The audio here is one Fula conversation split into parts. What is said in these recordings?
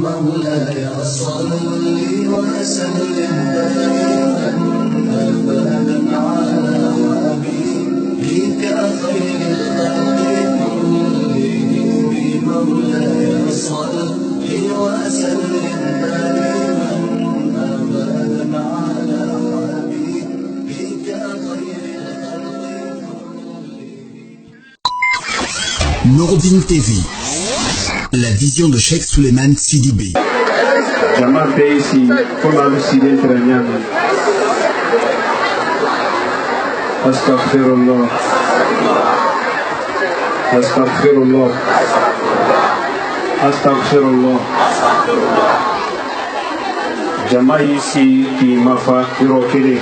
مولاي صل وسلم دائما أبدا على حبيبك خير الخلق كلهم مولاي صل وسلم دائما أبدا على حبيبك خير الخلق كلهم. Nouroudine TV, la vision de Cheikh Souleymane Sidibé. Jamaa ici, comme à l'Occident iranien. Astaghfirullah. Astaghfirullah. Astaghfirullah. Jamaa ici qui m'a fait irokele.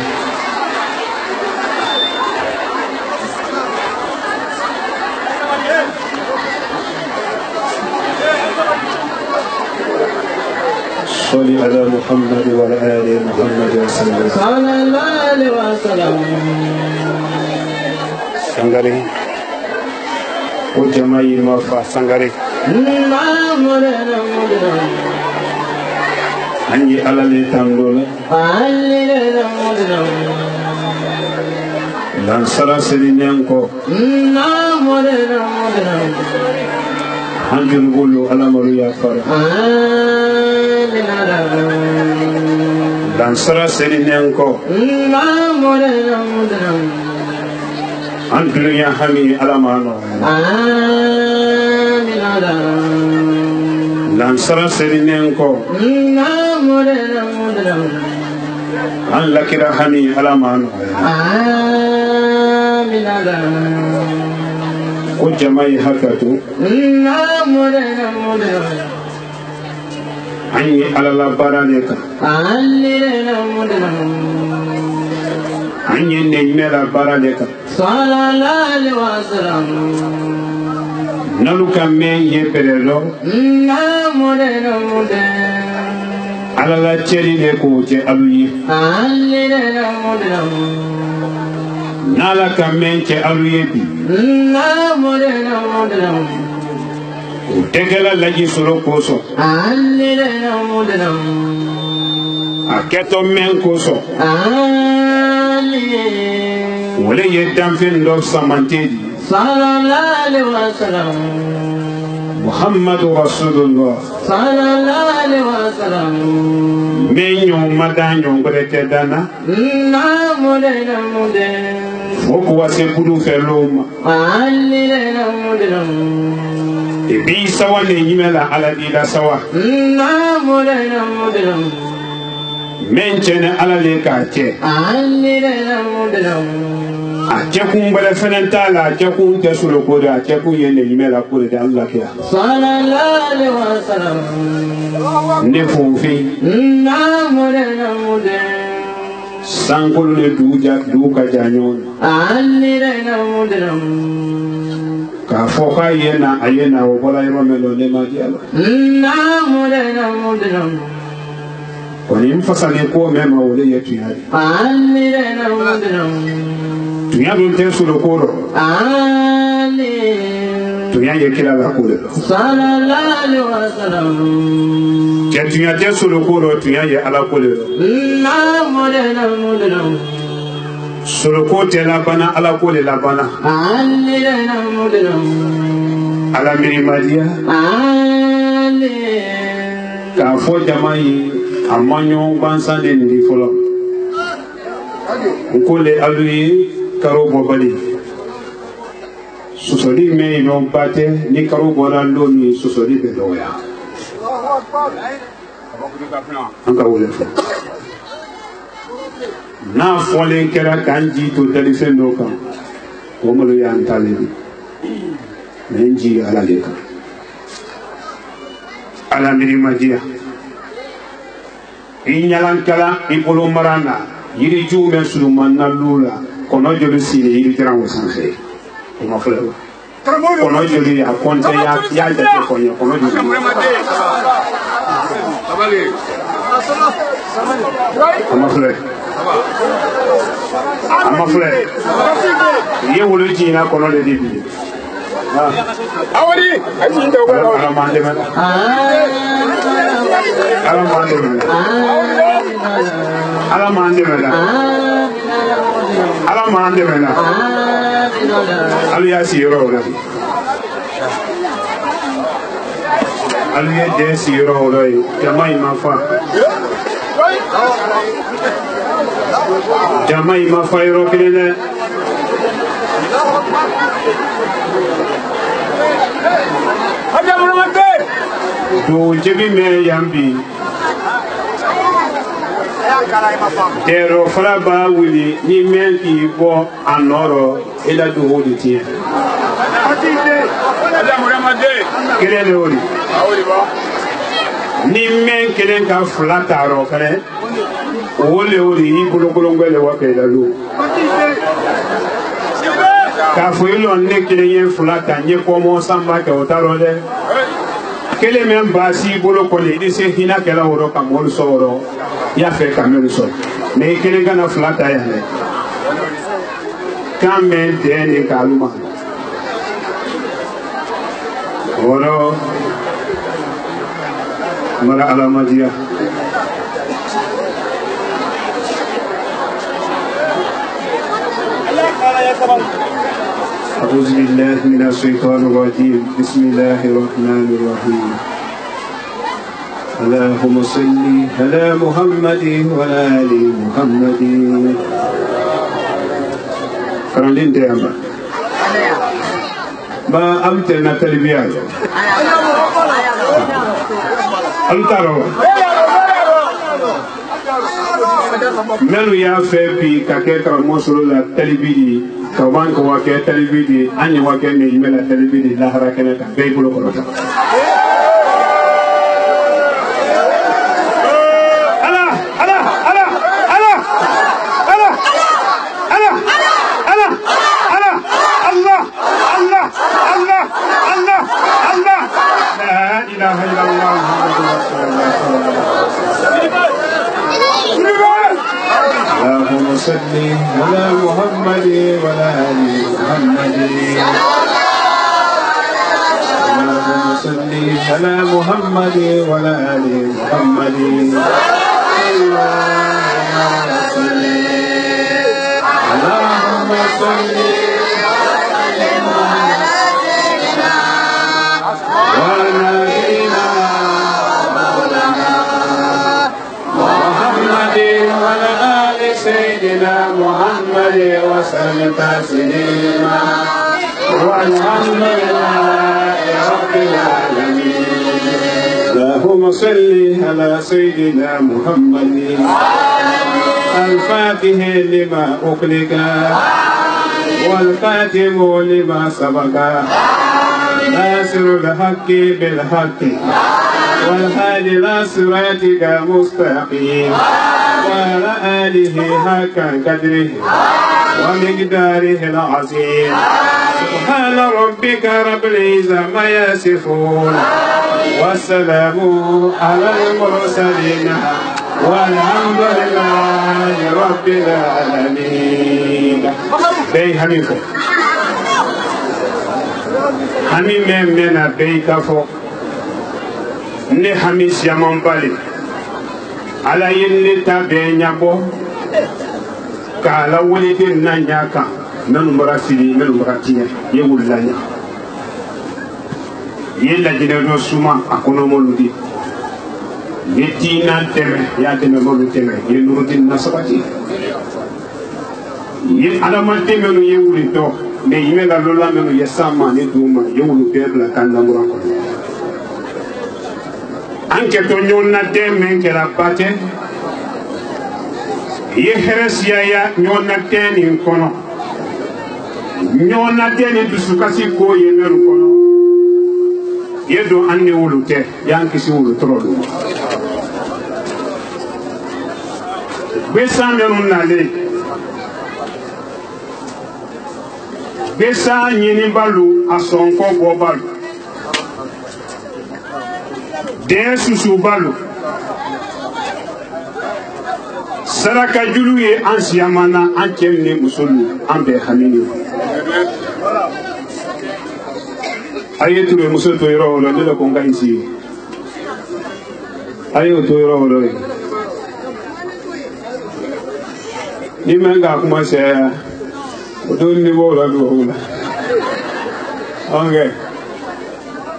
صلي على محمد وعلى آل محمد وسلم. صلى الله عليه وسلم. Sangare. O jama'i ma fa sangare. Anyi alale tandola. Lansara selinyanko. Hanjul bulu alamaru ya fara. Lansara selinyanko. Andlu ya hami alamano. Lansara selinyanko. An lakira hami alamano. Ko jama'i hakatu. Anyi alala baraneka. Anyi nejmela baraneka. Sallallahu alaihi wasallam. Naluka men ye perelo. Alala cheri ne ko je aluyi. Nala ka men che aluyi bi. Tegela laji solo koso. Aketo men koso. Wole ye damfin do samantedi. Sallallahu alaihi wasallam. Muhammadu Rasulullah. Sallallahu alaihi wasallam. Menyo madanyo brete dana. Foku wase kudu feloma. Ebi sawa ne yimela ala dila sawa. Menchene ala le ka che. Ache kumbele fenentala, ache kunte sulo kore, ache kuyene yimela kore de Allah kia. Sallallahu alaihi wasallam. Ne fonfi. Sangolo ne duka janyon. Ka foka yena ayena obola yomelo ne madialo. Koni mfasane ko mema wole yetu yari. Tunya dunte sulo koro. Tunya yekila la kore. Sallallahu alaihi wasallam. Tunya te sulo koro tunya ye ala kore. Sulo kote la bana ala kore la bana. Ala miri madia. Ka fo jama'i amanyo bansande ndi folo. Nkole aluyi karo bobali. Susoli me yon pate ni karo borando ni susoli bedoya. Anka wole fo. Na fole kera kanji to telephone no kan. Ko mo ya antale bi. Menji ala leka. Ala miri madia. Inyalankala ipolo marana yiri jume sulumanna lula kono jolu sile yiri tirango sanse ko flewa kono jolu ya konte ya de konyo kono jolu ama fle ye wolu jina kono le dibi awari ayi to ba ala mande men ala mande men ala mande men ala mande men ala ya siro la ala ya de siro la jamai mafa jamai mafa iro kile do jibi me yambi tero fala ba wuli ni men ki bo anoro ila do hodi tie kele le hodi ni men kele ka flata ro kale wole hodi yi bolo ngele wa ke la lu ka fo ilo ne kele yen flata nye ko mo samba ke otaro de kele men basi bolo ko le di se hina kala woro ka mo soro ya fe ka men so me kele gana flata ya ne kame de ne kaluma oro mara alamadia أعوذ بالله من الشيطان الرجيم بسم الله الرحمن الرحيم اللهم صل على محمد وعلى آل محمد فرندين تيامبا ما أمتنا تربية أمتارو melu ya fe bi ka ke ka mosolo la talibidi ka wan ko wa ke talibidi ani wa ke me mela talibidi la hara kene ka be bulo ko ta ala ala ala ala ala ala ala ala Allah Allah Allah Allah Allah la ilaha illallah muhammadur rasulullah اللهم صل على محمد وعلى ال محمد اللهم صل على محمد وعلى ال محمد اللهم صل سيدنا محمد وسلم تسليما والحمد لله رب العالمين اللهم صل على سيدنا محمد الفاتح لما أغلق والخاتم لما سبق ناصر الحق بالحق والهادي إلى صراطك المستقيم وعلى آله حق قدره ومقداره العظيم سبحان ربك رب العزة ما يصفون والسلام على المرسلين والحمد لله رب العالمين. بي حميفو حمي منا بي كفو ne hami siaman bali ala yelle tabe nyabo kala wulide na nyaka nanu marasili nanu maratiya ye wulanya yella jina do suma akono moludi yetina teme ya teme molu teme ye nurudin nasabati ye adama teme no ye wulito me yime ga lola me ye sama ne duma ye wulu perla kanda murako anke to nyonna teme kera bate ye heresia ya nyonna teni kono nyonna teni dusukasi ko ye meru kono ye do anne wulute yanki si wulu trodu besa menu nale besa nyini balu asonko bo balu de susu balu saraka julu ye ansiyamana an kemne musulu an be hamini aye Touré muso to yɔrɔ wolo ne de ko n ka ɲi si aye o to yɔrɔ wolo ye ni mɛ k'a kuma sɛ o don ni b'o la dugawu la ok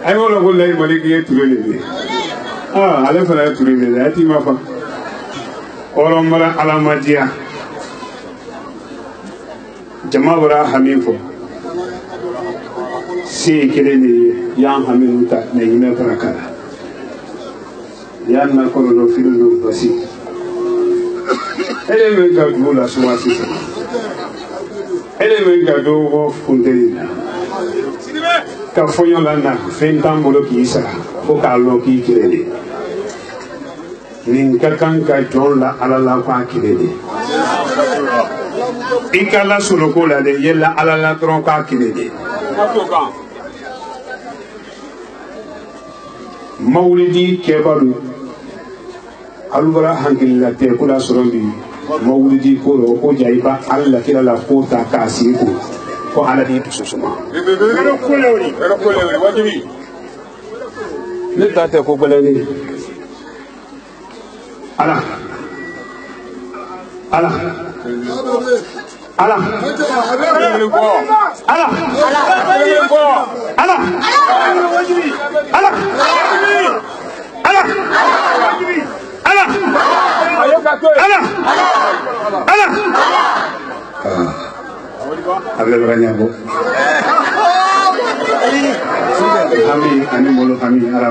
aye wolo ko layi mali k'i ye Touré de ye ale fana ye Touré de ye a t'i ma fa hɔrɔn mara ala ma diya jama bɔra hami fɔ se kelen de ye y'an hami ta na ɲinɛ fana kala y'an na kɔlɔlɔ fili n'o basi ele bɛ ka dugu la suma sisan ele bɛ ka dɔw bɔ funteni na ka fɔɲɔ la na fɛn t'an bolo k'i sara fo k'a lɔn k'i kelen de nin ka kan ka jɔn la ala la k'a kelen de i ka la soloko la de yɛlɛ ala la dɔrɔn k'a kelen de mawulidi kɛbalo alu bɔra hankilila tɛ ko la sɔrɔ bi mawulidi ko rɔ ko ja i ba ala la kira la ko ta k'a sigi ko ala de dusu suma ne ta tɛ ko gbɛlɛni ala ala ala ala ala ala ala ala ala ala beranyabo kami ani mulu kami ala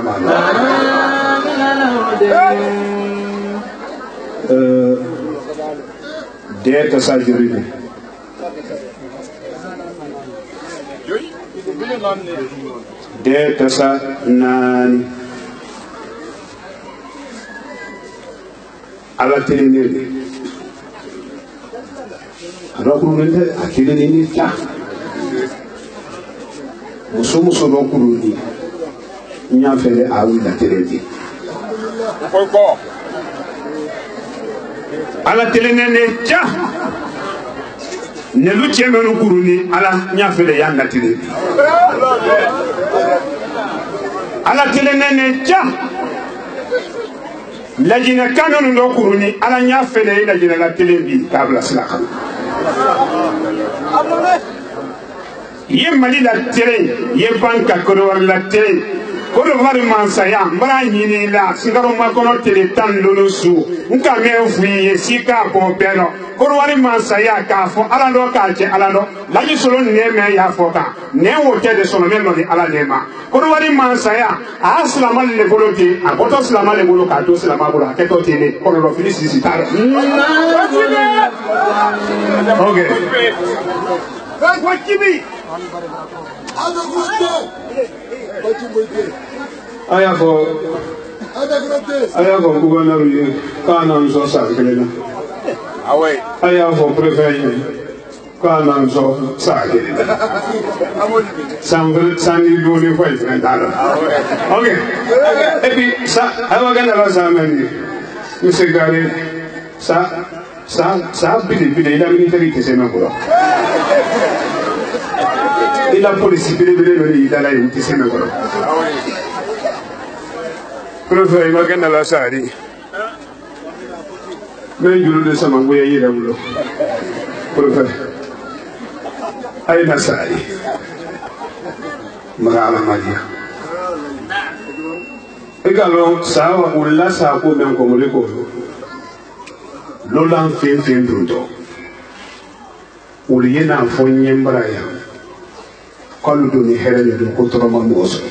dia tersajuri ni dia tersa nani ala telini rokuru ni akilini ni ta muso rokuru ni nya fele awi la teleni ala telene ne ja ne lu chemenu kuruni ala nya fele ya natile ala telene ne ja lajina kanonu ndo kuruni ala nya fele lajina la telebi kabla silaka ye mali la tele ye banka ko la tele ko do mari mansaya mbara nyini la singaro makono tele tan lolo su nka me fuye sika ko beno ko do mari mansaya ka fo ala do ka je ala do la ji solo ne me ya fo ka ne wo te de solo me no ni ala ne ma ko do mari mansaya aslama le volonté a ko to slama le bolo ka to slama bolo ke to tele ko do fili sisi tare okay what kibi aya ko gouverneur ye kana nso sa kelela awe aya ko préfet ye kana nso sa kelela sangri doni foi frentalo okay et puis ça ava gana la samedi monsieur Gare ça bide la militaire c'est même quoi et la police bide la il c'est même quoi préfet ma gana la sari mais julu de sama ngoya yira bulo préfet ay na sari magala madia également ça ou là ça ko men ko mo ko lolan fen dundo uli yena fonye mbraya kalu do ni herele do ko to ma moso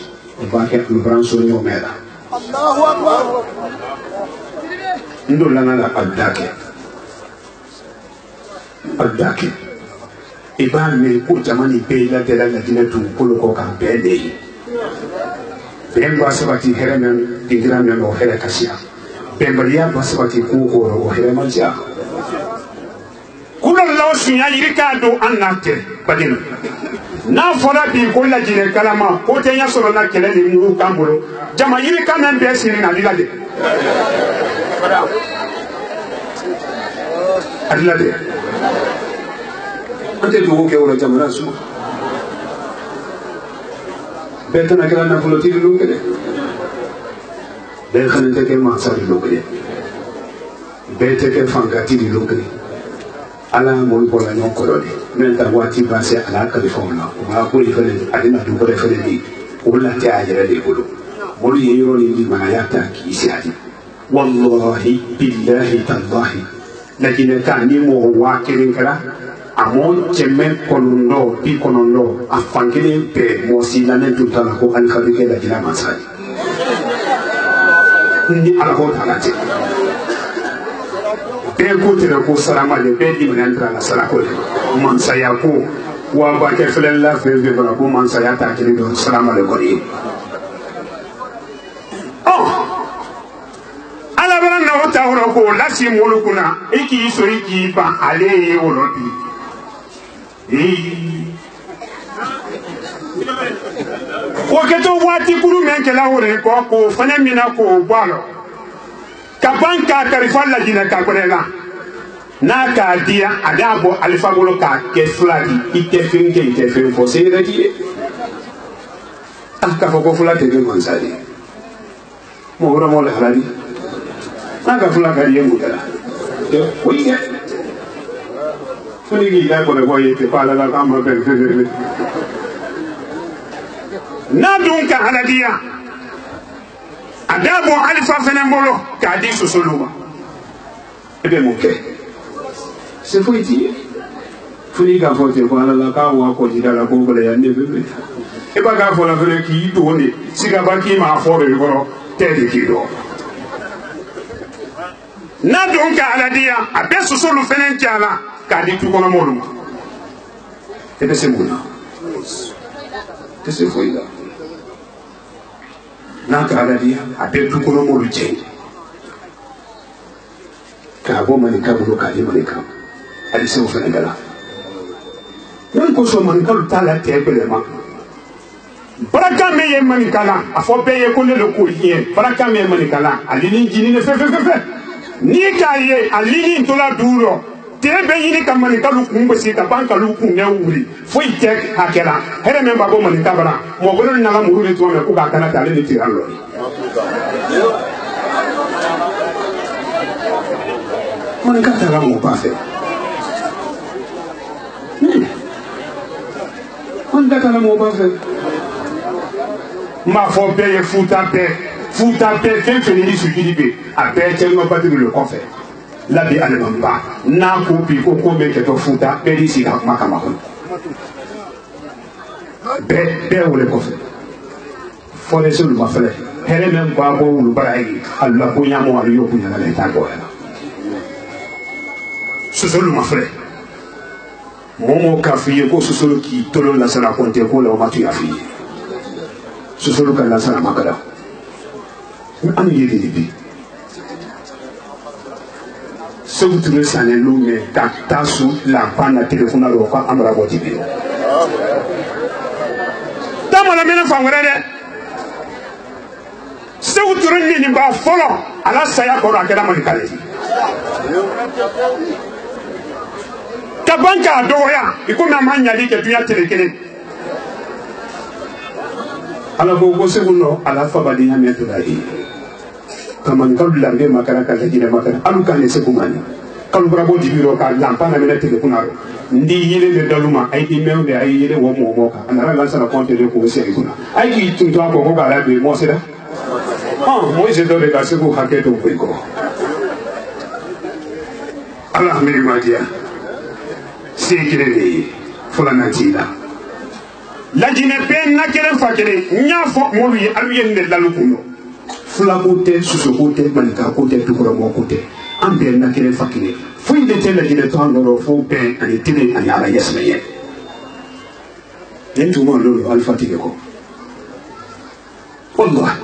ba ke lu branso ni omela Allahu akbar ndo lana la adake iba me ko jamani pe la de la dina tu ko ko kan be de bemba sabati hereme dingira me no here kasia bembaria basabati ko o here maja kulo law sunya yirika do annate badin na fora bi ko la jine kalama ko te nya soro na kele ni mu kambolo jama yirika men be siri na dilade adilade ante do ko ke wala jamana su betana kala na fuloti lu ngede ben xanante ke ma sa lu ngede bete ke fangati lu ngede ala mo ko la ñon ko dole men ta wati passé ala ka reforma ma ko ifale adina du ko defale ni wala ta ajira de bulu bulu yero ni ma ya ta ki siati wallahi billahi tallahi lakini tani mo wa kirin kala amon chemen konundo bi konundo afangene pe mo silane tutala ko an khabike la jina masali ni ala ko talate be ko tira ko salama le be di men entra la sala ko man saya ko wa ba ke felen la fe be ba ko man saya ta kiri do salama le ko ni ala bana na wata horo ko la si mulukuna iki so iki ba ale wolobi o keto wati kuru men kala hore ko fana mina ko balo kabanka karifa la jina ka korela na ka dia adabo alifa bolo ka ke flagi ite fin fo se redi aka fo ko flagi de mansali mo ora mo la halali na ka flagi de mutala oye funi gi da ko ne boye te pala la kama be na dun ka haladiya adabo alifa fenembolo ka di sosoluma ebe moke se foi ti funi ka fote ko ala la ka wa ko jida la ko bele ya ne bebe e ba ka fo la fere ki do ne siga ba ki ma fo be ko te di ki do na don ka haladiya abe sosolu fenen jala ka di tu kono moluma ebe se muna te se foi la na ka haladiya abe tu kono molu je ka bo mani ka bulu ka mani ka ali se o fene gala non ko so man ka tala te bele ma baraka me ye mani kala afo be ye ko le ko ye baraka me mani kala ali ni jini ne fe ni ka ye ali ni to la duro te be yini ka mani kalu kumbe si ka banka lu ku ne wuri fo ite hakela here me ba bo mani tabara mo golo na la muru ni to me ku ka kana tale ni tiralo mani ka tala mo pa fe on da tala mo pa fe ma fo be ye futa pe fe ni su jidi be a be che no pa le konfe la bi alemamba na ko bi ko be ke to futa be di si ka makama ko be wole konfe fo le so lu ma fele hele men ba bo lu barai Allah ko nyamo ari yo ku nyala le ta ko susulu ma fele momo ka fiye ko susulu ki tolo la sala konte ko la ma tu ya fiye susulu ka la sala makala am yiri bi sebu tun sanen lu me ka tasu la pana telefona lo ka amra ko tibi tamala mena fangere de sebu tun ni ba folo ala saya ko rakeda man kale tabanka doya iko na manya di ke tuya telekene ala ko sebu no ala fa badi ya meto dai kaman kalu lambe makara kala jina makara alu kane se kumani kalu brabo dibiro ka lampa na mena tele kunaro ndi yele le daluma ay di mewde ay yele wo mo ka anara la sala konte de ko se ikuna ay ki tunto ko ko kala be mo sera mo je do de ka se ko haketo ko Allah mi madia se kire ni fulana tila la jine pen na kere fakere nya fo mo wi alu yende lalu kuno fula kote susu kote malika kote tukura mo kote ambe na kire fakire fo inde tele jine to ngoro fo be ani tele ani ala yesmeye nentu mo lolo alfatike ko wallahi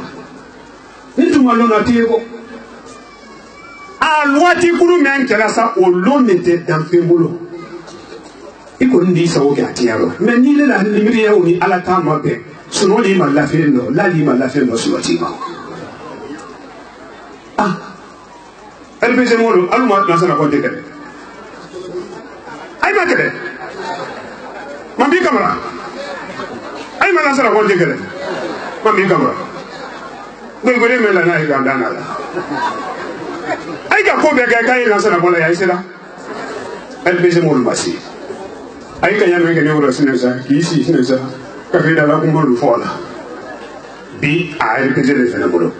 nentu mo lolo atike ko alwati kuru men kala sa o lonete dan fembolo iko ndi sa o ga tiaro men ni le la limiri ya oni ala ta ma be suno li ma la fe no la li ma la fe no suno ti ma LPG modo aluma na sana konte kede ay ma kede mambi kamera ay ma na sana konte kede mami kama gurgure me la na ga dana la ai ga ko be ga kai na sana bola ya isela el beze mo masi ai ka nyame ga ne wuro sinesa ki si sinesa ka fe da la ko mo lu fola bi ai ke jele fena bolo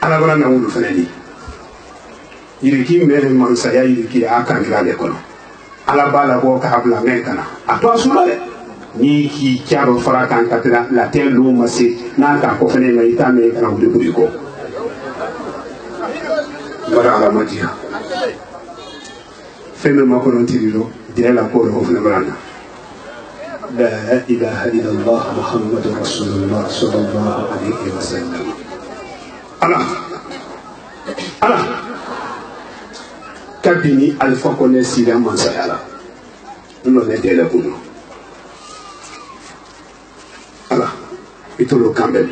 ala bala na wulu fena ni iriki mere man saya iriki aka ngira le kono ala bala bo ka habla ngekana ato asula de ni ki charo fara kan katira la telu masi na ka ko fene mai ta me kana wude buri ko bara ala madia feme makoro ntiro de la ko ro fene barana la ilaha illallah muhammadur rasulullah sallallahu alaihi wasallam ala kabini alfa kone sira mansayala no ne dele kuno ala itolo kambe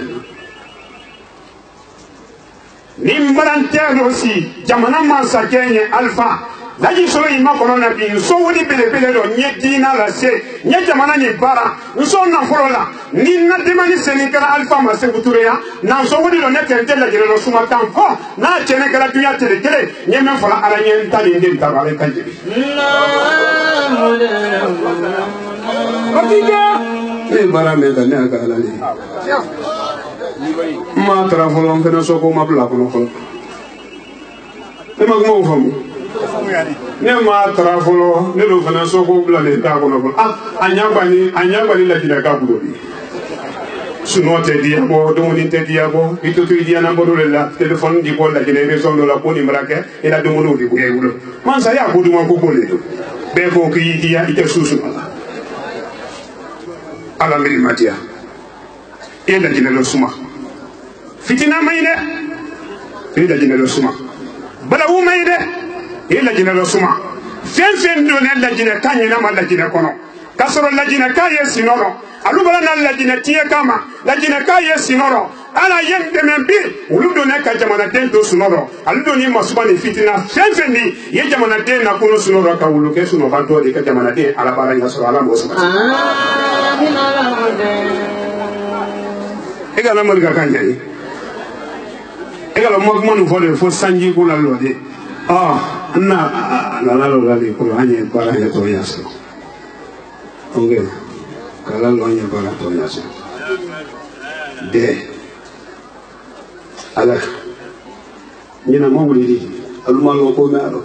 nimbarantero si jamana mansa kenye alfa daji solo ima korona bi so woni bele bele do nye dina la se nye jamana ni bara so na forola ni na demani seni kala alfa ma se butureya na so woni do ne tente la jere no suma tan fo na chene kala tuya tere kele nye men fola ala nye tali ndi tabale kanjibi e bara me da ne aka ala ni ma tra folon kana so ko ma bla ko no e ma mo famu ne ma tra folo ne do fana so ko bla le ta ko no anyabani la dina ka budo bi suno te dia bo do ni te dia bo ito tu dia na bodo la telephone di ko la dina be so la ko ni mrake e la do mo di ko e wulo man sa ya ko du ma ko ko le do be ko ki dia ite susu ala mi matia e la dina lo suma fitina mayne e la dina lo suma bala wu mayde ila jina lo suma fen do ne la jina kanye na mala jina kono kasoro la jina kaye sinoro alubala na la jina tie kama la jina kaye sinoro ala yende membi uludo ne ka jamana den do sunoro aludo ni masuba ni fitina fen ni ye jamana den na kono sunoro ka wuluke suno banto de ka jamana den ala bara ya soro ala mo suma ega na malga kanje ni ega lo mo mo fo fo sanji ko la lo de na la lo la ko anye para ya to yaso okay kala lo anye para to yaso de ala nyina mo wuli aluma lo ko me alo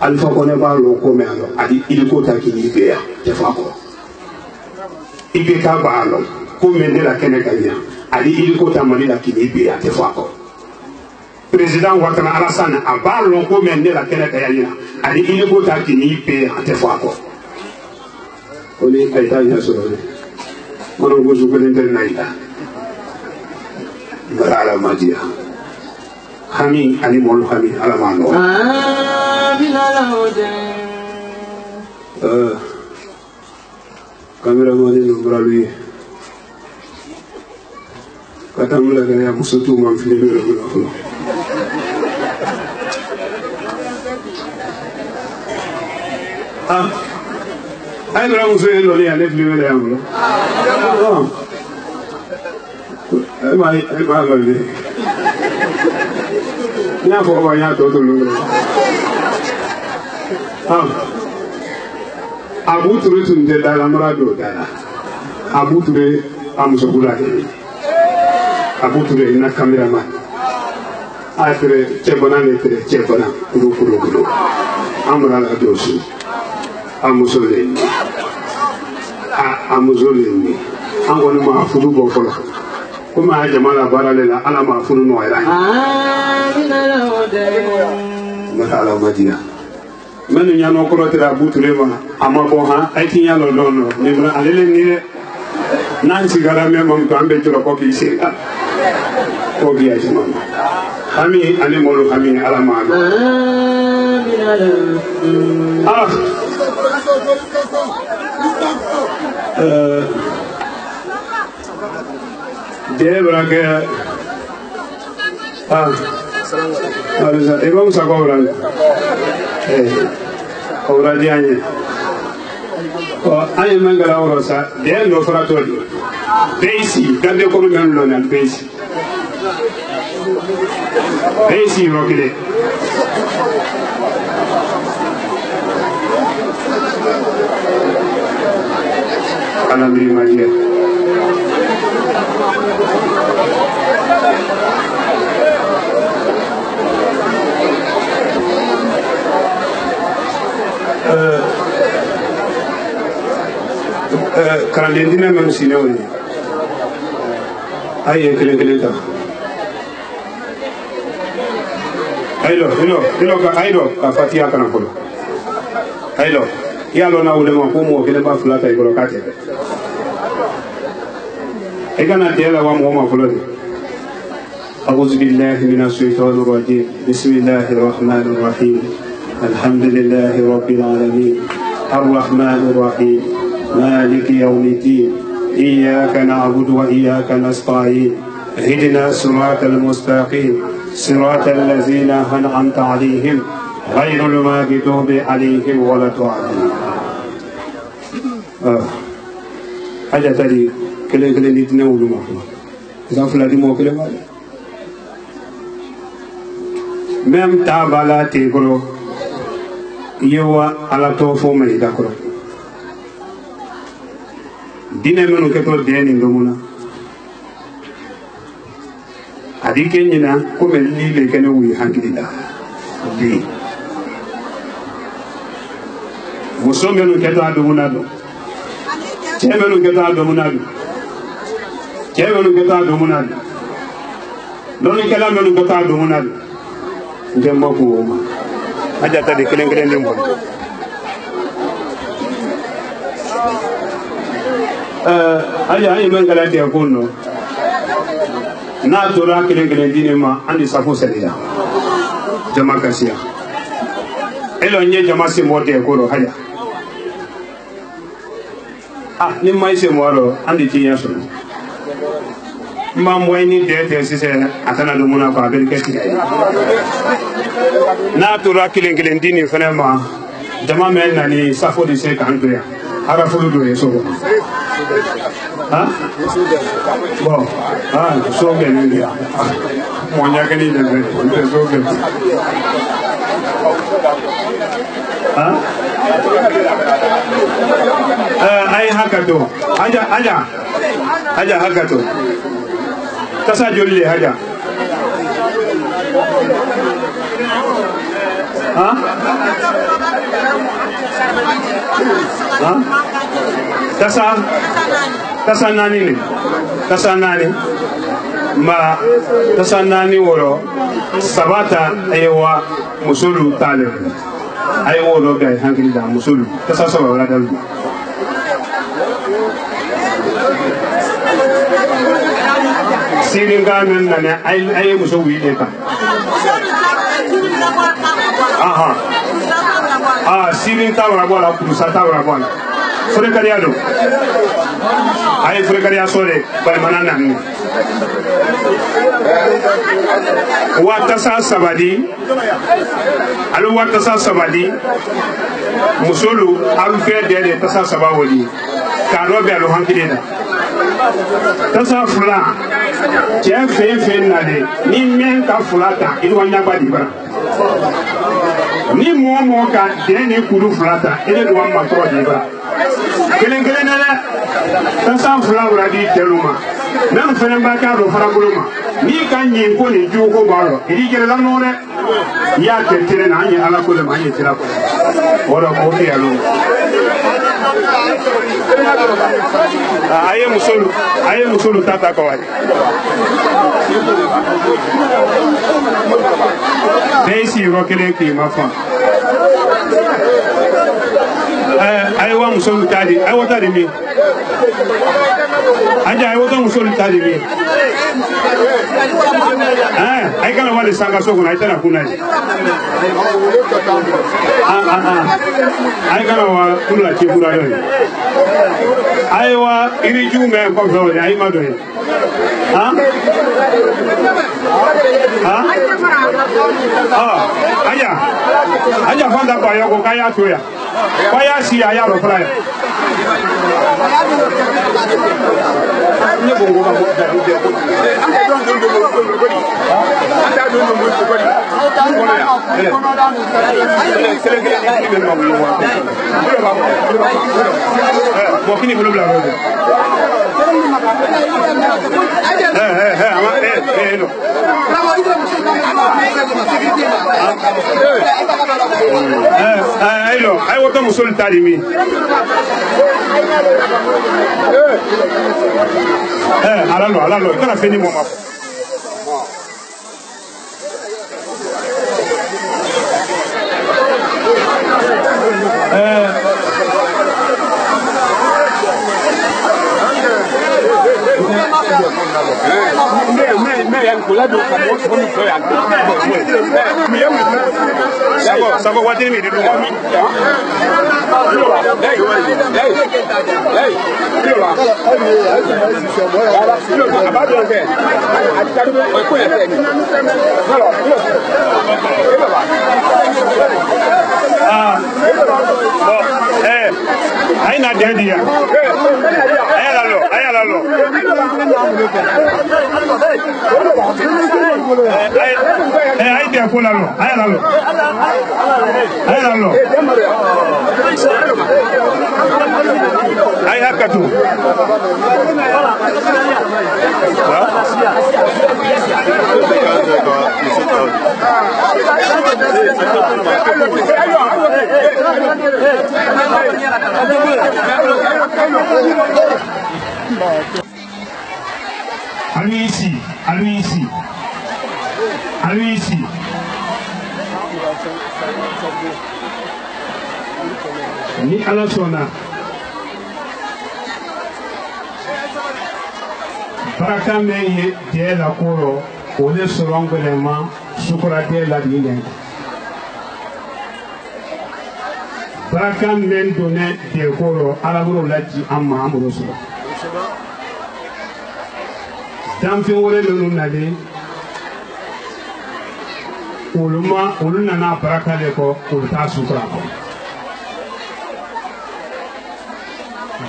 alfa ko ne ba lo ko me alo adi ile ko ta ki ni be ya te fa ko ibe ka ba alo ko me de la kene kanya adi ile ko ta mali la ki ni be ya te fa ko président Ouattara Alassane a balon ko men ne la kene kayina ani ile ko ta kini pe ante fo ako oni ay ta nya so ne mono go su ko den naida bara madia hami ani mol hami ala mano bila lawde kamera mani no bralu katam la ga ya musutu mam fi ne lo ay bra muso lo le ale fili le amlo ay ma lo le nya ko ba nya to lo abu ture tunde dala marado dala abu ture amuso kula abu ture na cameraman afre chebona ne tere chebona kulu amra la dosu amuzoleni angoni ma furu bo folo ko ma jamala baralela ala ma furu no ira ala madina menu nyano ko rotira butulema amabo ha ayti nyalo dono ni bra alele ni nan sigara me mom to ambe juro ko ki sega ko biya juma hami ani molu hami ala ma Debra que e vamos a cobrar cobrar de año año mangala orosa de no fratori Besi, gande ko men lo nan besi. Besi rokile. Alhamdulillah Maria. Karanden dina même si néo ni ay kele ta aylo ka fatia kana ko aylo yalo na ule mo ko mo kele ba fulata e ko kate e kana tela wa mo fulata أعوذ بالله من الشيطان الرجيم بسم الله الرحمن الرحيم الحمد لله رب العالمين الرحمن الرحيم مالك يوم الدين إياك نعبد وإياك نستعين اهدنا الصراط المستقيم صراط الذين أنعمت عليهم غير المغضوب عليهم ولا الضالين. حاجة تانية كلا نتناول ما إذا فلادي مو كلا ما même tabala tegro yewa ala to fo mai dakro dine menu keto deni ndomuna adike nyina ko mel li le kene wi hankilida bi muso menu keto adumuna do chemenu keto adumuna do chemenu keto adumuna do doni kala menu keto adumuna do ndemba ko ma aja ta de kelen ndembo aja ay men gala de ko no na tora kelen dine ma andi safo sedia jama kasia elo nye jama se mote ko ro haja ni mai se moro andi ti yaso mambo ni de sise atana do muna ko abel kesti na tura kilen dini vraiment dama men nani safo de se kan doya ara fulu do yeso ha bon so ben ni mo nya gani de so ben ay hakato aja hakato kasa jolle haja kasa nani ma kasa nani woro sabata aywa musulu tale ay woro gay hankili da musulu kasa so wala dal siringa men nane ay muso wile ka sirin tawra bola kusa tawra bola fure kariado ay fure kariya sore bay manana ni wata sa sabadi alu wata sa sabadi musulu alu fe de tasa sabawoli ka robe alu hankilina tasa fula chef fe nade ni men ka fula ta ilu wanya ba di bara ni mo ka deni kudu fulata ele do amma to di ba kelen na tasa fula uradi teluma nan fene ba ka do fara buluma ni kan yin ko ni ju ko baro idi gele la no re ya te tere na ni ala ko le ma ni tira ko ora ko fi alu aye musulu tata ko wali Besi rokele ki mafa ay wa musulu tadi ay wota de mi aja ay wota musulu tadi mi ay kana wale sanga soko na itana kuna ay kana wa kula ci kura yo ay wa iri jume ko do ay ma do aja fanda ba yo ko kaya toya kaya si aya ro fraya ai woto musul tarimi alalo kana feni mo ma Sabo watini mi didu aina dia ayalalo ay dia kolalo ayalalo ay hakatu Allez-y. Ni ala sona baraka me ye la koro o le sorongolema sukura de la dine baraka men donne de koro ala buro laji amma amuro so damfe wore lo nale olu nana baraka le ko olu ta sukura ko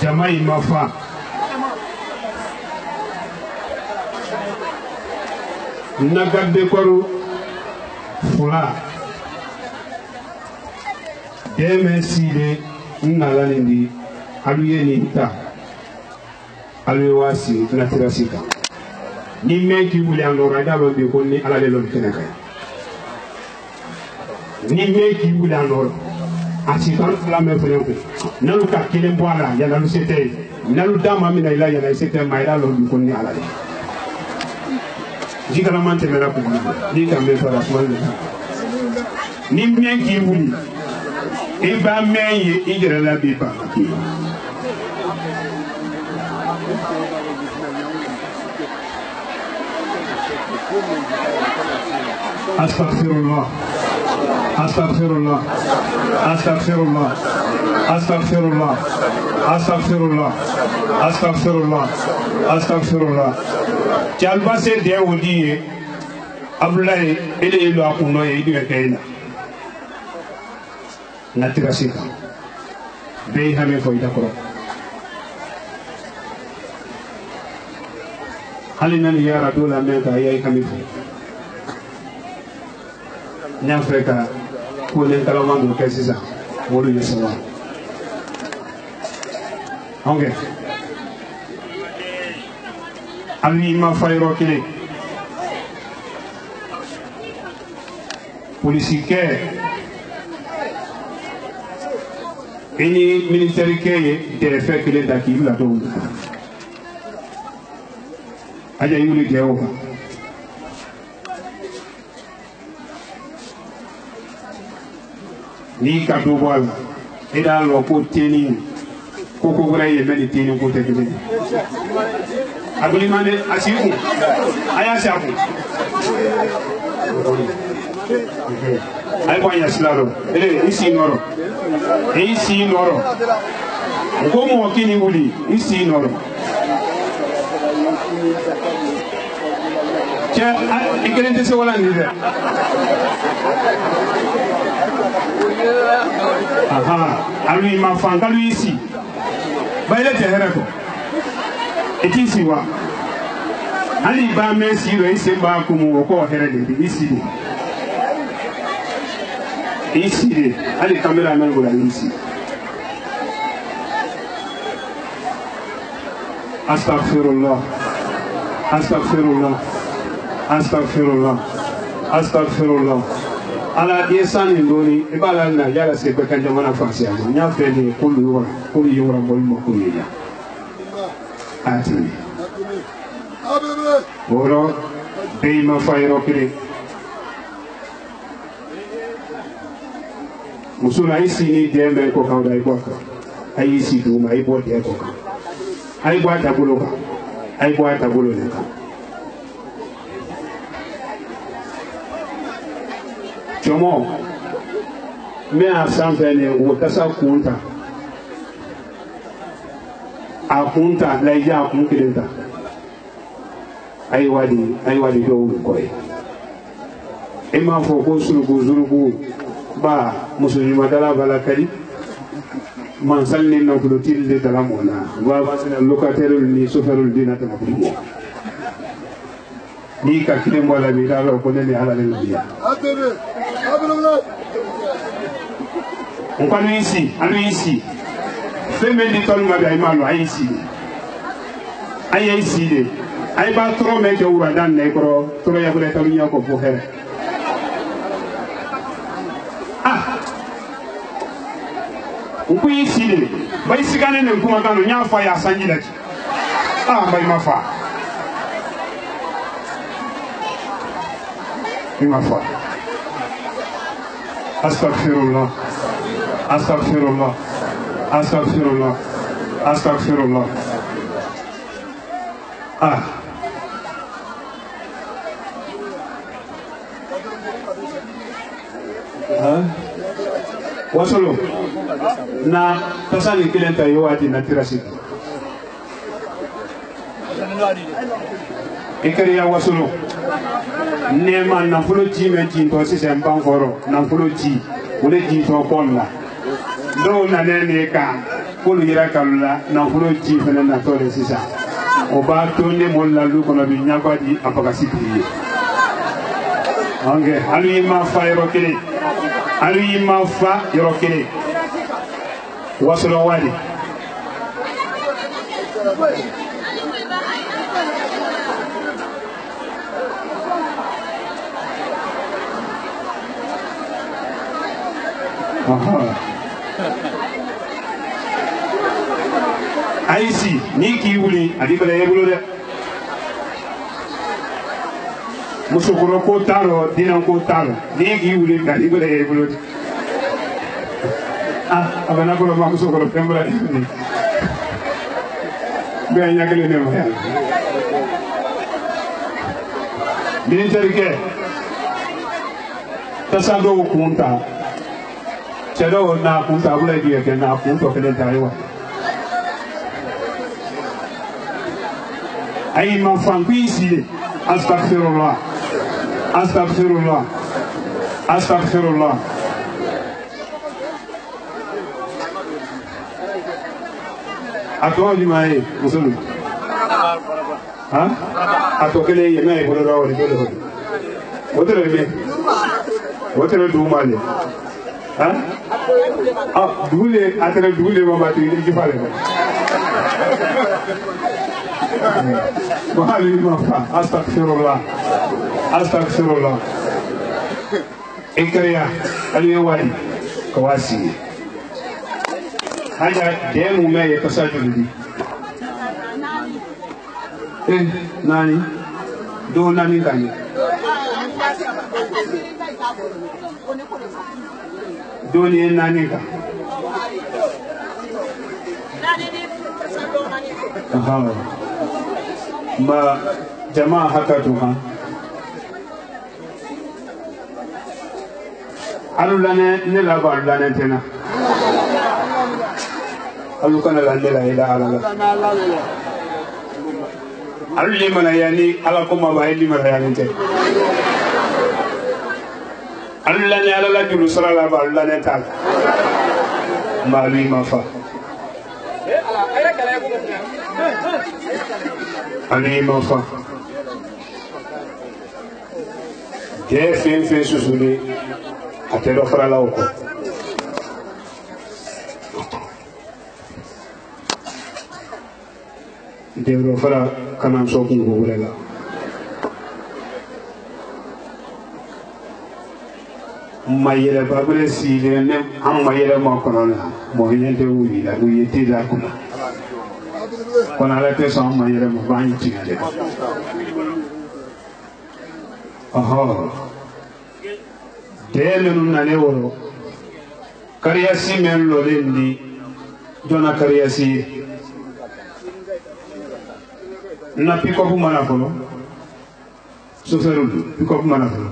jama imafa nagadde koru fula deme sile nalalindi aluye ni ta aluye wasi natirasika ni meki wuli andora dalo be ko ni alale lo kenaka ni meki wuli andora asikan fula me fere ko nalu ka kelen bo ala ya nalu sete nalu dama mina ila ya na sete mayra lo ko ni alale jikala mante mera ko ni ka me fara ko ni meki wuli e ba meye ijere la bi ba Astaghfirullah. Astaghfirullah. Astaghfirullah. Astaghfirullah. Astaghfirullah. Astaghfirullah. Astaghfirullah. Jalba se de wudi Abdoulaye ele elo akuno ye idiwe kayna. Natirasika. Be hame fo idakoro. Halina ni yara dola meka yai kamifu nyafreka kule kalamandu kesisa wolu yesema onge ali ma fayro kile politique ini militaire keye de fait kile dakil la do aja yuli deoka ni ka do bol ida lo ko teni ko gura ye meni teni ko te gele aguli mane asiku aya saku ay ko anya slaro ele isi noro ko mo kini wuli isi noro Tiens, il y a des gens qui ah, lui m'a fait lui ici. Bah il était héros. Et ici wa. Ali ba Messi lo ise ba kumu ko here de isi ali kamera men go la isi astaghfirullah ala yesan ndoni ibala na yala se be kan jamana fansi ya nya fe ni ko yura bol mo ko ya ati boro be ma fayro kire musula isi ni dembe ko ka dai ko ai isi du mai bo de ko ai bo ta bulo ka ai bo ta bulo ne ka chomo me a sanfɛ ne wo kasa kunta a kunta la ja kun kelen ta ai wadi do ko e ma fo ko surugu ba musulmi madala bala kali man salni na ko tilde dala mona wa basina locataire ni soferul dina ta ko ni ka kile mo la bi dalo ko ne ala le biya on parle ici femme di tolu ma bi ay malo ay ici de ay ba tro me ke ura dan ne ko tro ya ko le talu nya ko fo here uku ici de ba isi gane ne kuma gano nya fa ya sanji da ba ma fa Astaghfirullah. Wasolo na tasani kilenta yowati na tirasi ikari ya wasolo nema na fulo ji me ji to sise mbankoro na fulo ji wole ji to ponna do na ne ka kulu yira kalula na fulo ji fena na to le sisa o ba to ne molla lu kono bi nyagwa di apaka sipi ange alu ma fa yoro kele wasolo wadi aisi ni ki wuli adibala yebulo de musukuro ko taro dinan ko taro ni ki wuli adibala yebulo de abana ko ma musukuro tembra ni be nyakale ne ma ni terike tasado kunta Chado na kunta bula dia ke na kunta kelen taiwa ai ma fangi si astaghfirullah atwa di mai musul atokele ye mai bolo rawo ni bolo wotere du male dule atara dule mama tu ni fale ko hali ma fa astaghfirullah ikriya ali wadi ko wasi haja demu me ya tasajudi nani do nani gani doni nani ka ma jamaa haka tuma alulane ne la ba alulane tena alukana la ne la ila alala aluli mana yani ala ko ma ba ili mana yani te alulane alala julu sala ba alulane tal malui mafa ali mafa de fin susuli atelo frala oko de ro fra kanan so ku golela mayere babule sile ne am mayere mo kono mo yente wuri la du yete la kuna kona la te so mayere mo banyi tingale aha de menu nane woro kariyasi men lo lendi jona kariyasi na piko bu mana folo so ferulu piko bu mana folo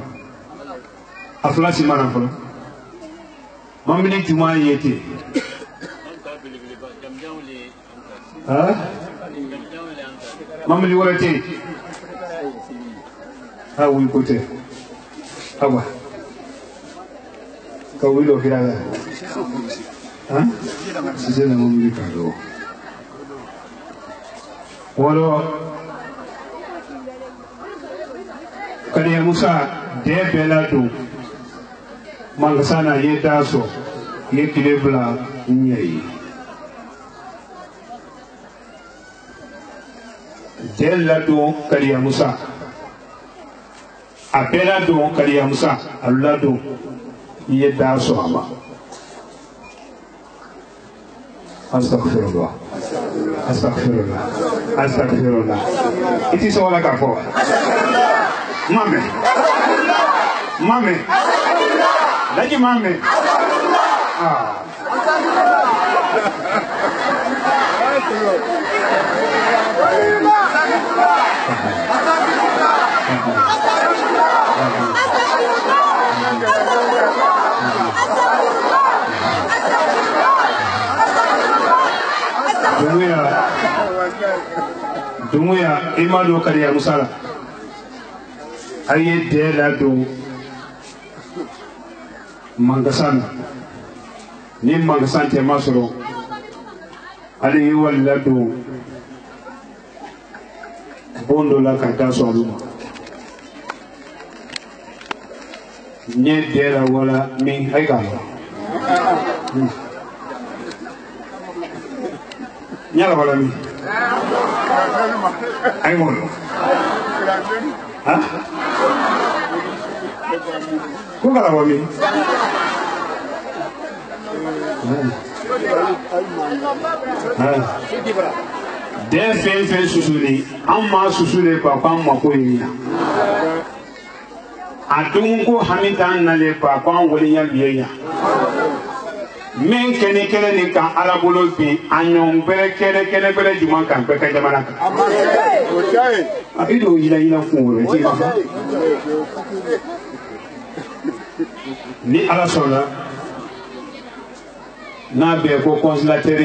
aflasi mana folo mamini juma yete ha mamini wolete ha wi kote aba ka wi lo kiraga ha sije na mamini kado wolo kariya musa de belado mangasana ye daso ye kilebla nyei de lado kariya musa apela do kariya musa allado ye daso ama astaghfirullah astaghfirullah astaghfirullah iti so wala ka fo mame mame lagi mame ah Dumuya imado kariya musala aye de la do mangasana ni mangasante masoro ali wala do bondo la kata so aluma ni de la wala mi aiga nyala wala mi ay mono ha ko kala wami de fe susuli amma susule pa ma ko yinya adungu hamidan nale pa woni ya biya men kene ni kan alabolo bi anyon bere kene juma kan pe ka jamana kan abido yila fun re ti ni ala sola na be ko consulateur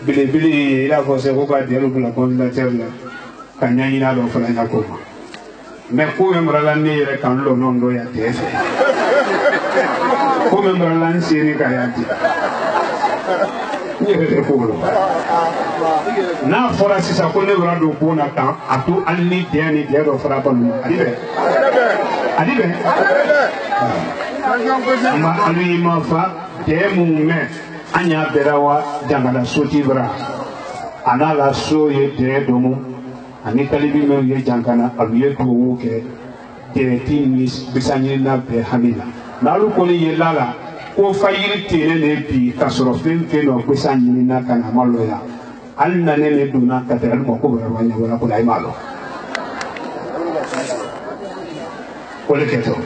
bile ila ko se ko ka de lo la consulateur la kanya ina lo fala na ko me ko me mrala ni re kan lo non do ya tefe ko me mrala ni siri ka ya ti ni re ko lo na fora si sa ko ne bra do ko na kan atu anni de do fara ba lu adibe ma ali ma fa de mu me anya berawa jangala soti bra ana la so ye de do mu ani talibi me ye jankana abiye ko wo ke de tinis bisani na be hamila nalu ko ni ye lala ko fayiri tere ne bi kasoro fen no bisani na kana malo ya alna ne duna ka tere mo ko be wanya wala ko dai malo ko le keto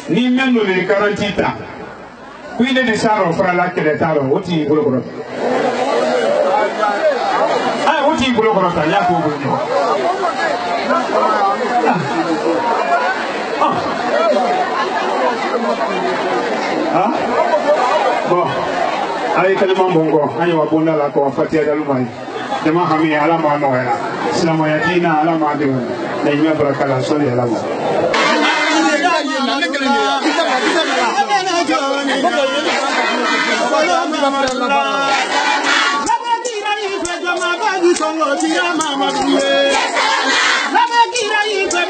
ni menno le 40 ans kuile de saro fra la kele taro oti bolo oti bolo ta ya ko bolo bon ay kalima bongo ay wa bonda la ko fatia dalumai jama hami ala ma no ya islamu ya dina ala ma de na yima barakala soli ala ma Songo tira mama duye. Laba kira yi pe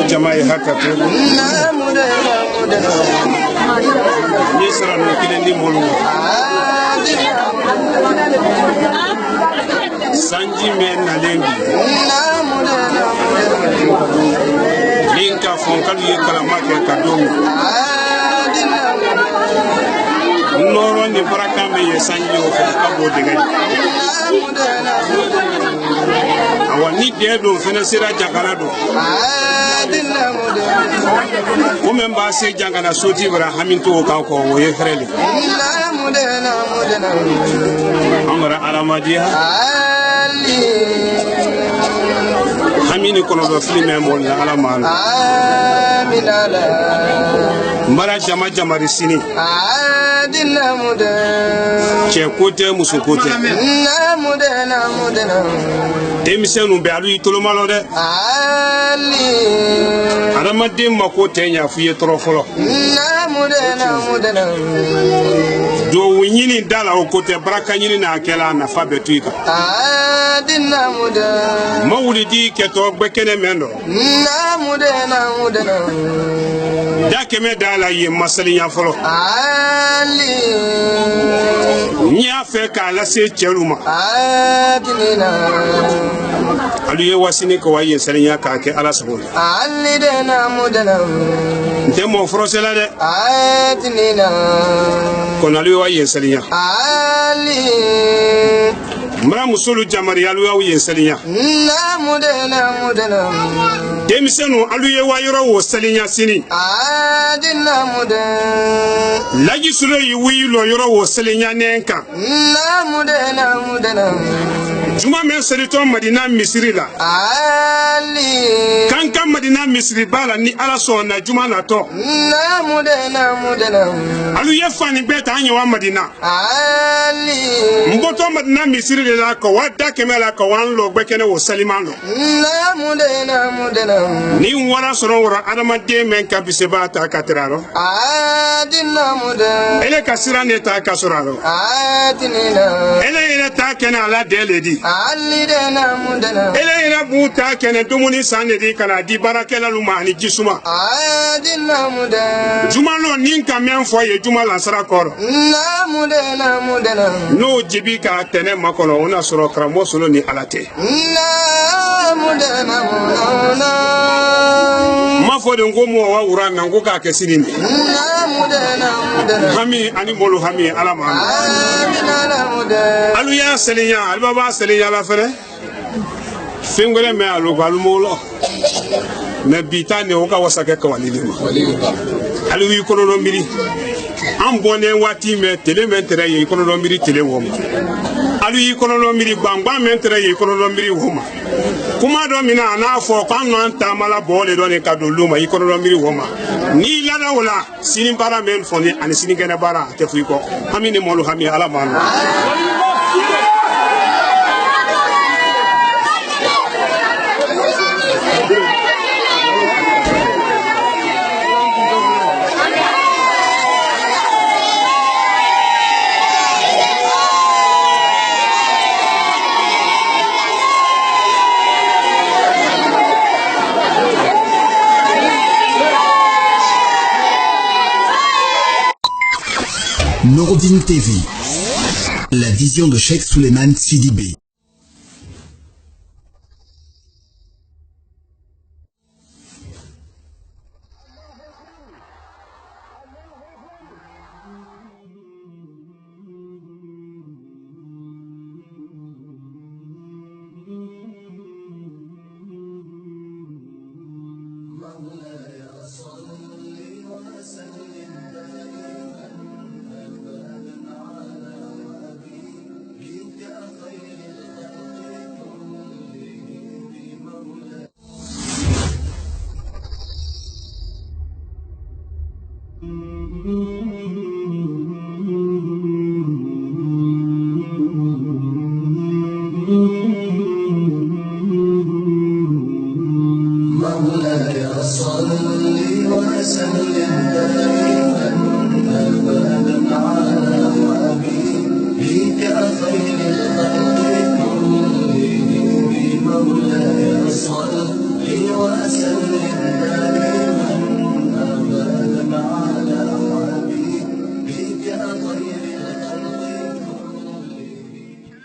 Jama'i haka to ni sara no kile ni molu sanji men na lengi linka fonkalu ye kala make ka domu noro ni baraka me ye sanji o ka bo de gai awani de do fena sira jakara do o men ba se jangana soti bara haminto ka ko o ye frele amara alamadiya hamini kono do filme mo la alamana aminala mara jama jama risini adina muda che kote musu kote na muda demisenu be alu itolo malo de ali adamade mako tenya fuye toro folo na muda do winyini dala o kote baraka nyini na akela na fabe tuika adina muda mawlidi keto gbekene mendo na muda dake me dala ye masalinya folo ali nya fe ka la se cheruma adina alu ye wasini ko waye salinya ka ke ala sabo ali de na mudana demo frosela de adina kono alu waye salinya ali mra musulu jamari alu waye salinya na mudana demisenu alu ye wayro wo salinya sini adina mudan laji sulo yi wi lo yoro wo salinya nenka na mudana juma men serito madina misri la ali kanka madina misri bala ni ala so na juma na to na mudana alu ye fani beta anya wa madina ali mboto madina misri la ko wada kemela ko wan lo gbekene wo saliman lo na mudana ni wara soro wara adama de men ka biseba ta katraro adina mudan ele kasira ne ta kasuraro adina ele ta ta kɛnɛ ala den le di ele yɛrɛ b'u ta kɛnɛ dumuni san de di ka na di baarakɛlalu ma ani jisuma jumalɔ ni ka mɛn fɔ ye juma lansara kɔrɔ n'o jibi ka tɛnɛ makɔnɔ o na sɔrɔ karamɔgɔ solo ni ala tɛ ma fɔ de ko mɔgɔ wa wura mɛ ko k'a kɛ sini de hami ani bolo hami ala ma alu y'a seliya alu b'a seliya la fɛnɛ fɛn wɛrɛ mɛ alu ko alu m'o la mɛ bi ta ne o ka wasa kɛ kawali de ma alu y'i kɔnɔdɔn miiri an bɔnnen waati mɛ tele mɛ tɛrɛ ye i kɔnɔdɔn miiri tele wɔ ma alu y'i kɔnɔdɔn miiri gbangban mɛ tɛrɛ ye i kɔnɔdɔn miiri wɔ ma kuma dɔ min na a n'a fɔ k'an n'an taamala bɔ de dɔ nin ka don olu ma i kɔnɔdɔn miiri wɔ ma n'i lada o la sini baara mɛ fɔ ni ani sini kɛnɛ baara a tɛ fɔ i kɔ hami ni mɔlu hami ala ma nɔ. Nouroudine TV, la vision de Cheikh Souleymane Sidibé. مولاي صل وسلم دائما